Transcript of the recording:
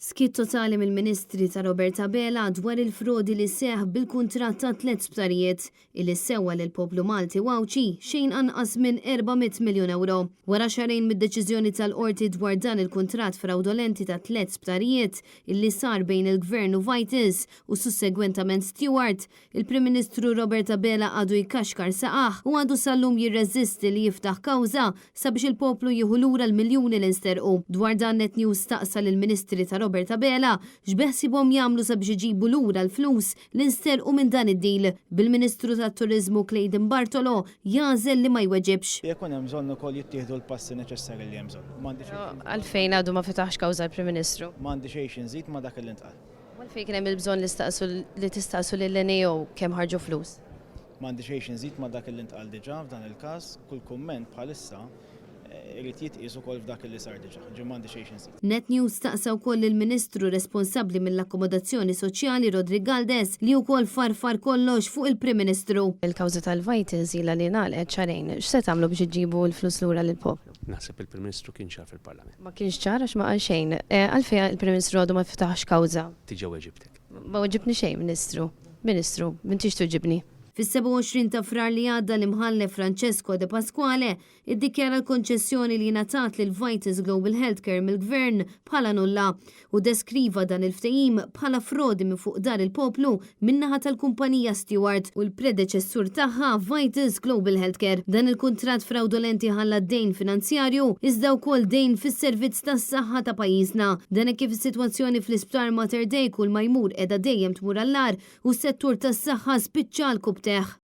Skit totali mill-Ministri ta' Roberta Bela dwar il-frodi li seħ bil-kuntratt ta' 3 sptarijiet illi sewwa lil poplu Malti wawċi xejn anqas minn 400 miljun euro. Wara xarejn mid-deċiżjoni tal-qorti dwar dan il-kuntratt fraudolenti ta' 3 sptarijiet illi sar bejn il-Gvern u Vitis u sussegwentament Stewart, il-Prim Ministru Roberta Bela għadu jkaxkar saqaħ u għadu sal-lum jirreżisti li jiftaħ kawża sabiex il-poplu jieħu lura l-miljuni li nsterqu. Dwar dan Net News staqsa lill-Ministri ta' Roberta Bela x'beħsibhom jagħmlu sabiex iġibu lura l-flus li nsterqu minn dan id-deal. Bil-Ministru tat-Turiżmu Clayton Bartolo jażel li ma jweġibx. Jekk hemm bżonn ukoll jittieħdu l-passi neċessarji li hemm bżonn. Għalfejn għadu ma fitaħx kawża l-Prim Ministru? M'għandi xejn nżid ma' dak li ntqal. Għalfejn kien hemm il-bżonn li tistaqsu lill-NAO kemm ħarġu flus? M'għandi xejn nżid ma' dak li ntqal diġà f'dan il-każ, kull kumment bħalissa irid jitqies ukoll f'dak li sar diġà. M'għandi xejn nżid. Net News staqsa wkoll il-Ministru responsabbli mill-Akkomodazzjoni Soċjali Rodri Galdes li wkoll farfar kollox fuq il-Prim Ministru. Il-kawża tal-Vitis ilha li ngħalqet xarejn, x'se tagħmlu biex iġibu l-flus lura lill-poplu? Naħseb il-Prim Ministru kien ċar fil-Parlament. Ma kienx ċar għax ma qal xejn. Għalfejn il-Prim Ministru għadu ma fitaħx kawża? Tiġa weġibtek. Ma weġibni xejn, Ministru. Ministru, m'intix tuġibni. Fis-27 ta' frar li għadda l-imħallef Francesco De Pasquale iddikjara l-konċessjoni li ngħatat lil Vitis Global Healthcare mill-Gvern bħala nulla u deskriva dan il-ftehim bħala frodi minn fuq dar il-poplu min-naħa tal-kumpanija Stewart u l-predeċessur tagħha Vitis Global Healthcare. Dan il-kuntratt fraudolenti ħalla dejn finanzjarju iżda wkoll dejn fis-servizz tas-saħħa ta' pajjiżna. Dan kif is-sitwazzjoni fl-Isptar Mater Dei kull ma jmur qiegħda dejjem tmur allar u s-settur tas-saħħa spiċċa l-kubteħ.